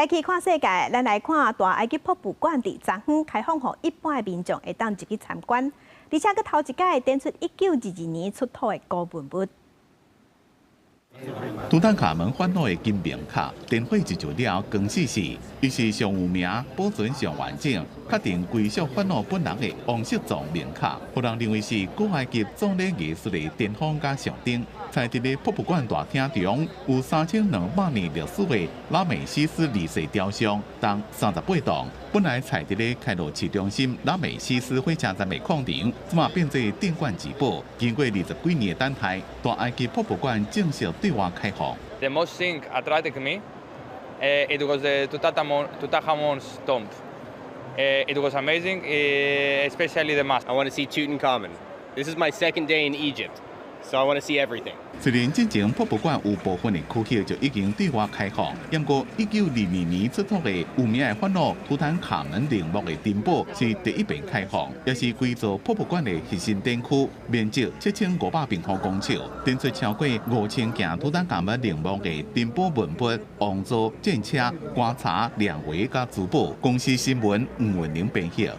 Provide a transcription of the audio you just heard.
早起看世界，咱来看大埃及博物馆伫昨昏开放，予一般的民众会当入去参观，而且佮头一届展出1922年出土的古文物。图坦卡门法老的金名卡，电火一就了光死世，伊是上有名、保存上完整、确定归属法老本人的王室状名卡，互人认为是古埃及葬礼艺术的巅峰甲象征。在伫个博物馆大厅中，有3200年历史的拉美西斯二世雕像，重38吨。本来在伫个开罗市中心拉美西斯火车站的矿场，即马变做镇馆之宝。经过20几年的等待，大埃及博物馆正式对外开放。The most thing attracted me, it was Tutankhamun's tomb. It was amazing, especially the mask. I want to see Tutankhamun. This is my second day in Egypt, so I want to see everything. 虽然之前博物馆有部分的区域就已经对外开放，不过1922年出土的有名的法老图坦卡门陵墓的珍宝是第一遍开放，也是规座博物馆的核心展区，面积7500平方公尺，展出超过5000件图坦卡门陵墓的珍宝文物、王座、战车、棺材、亮画甲珠宝。公司新闻吴文玲编写。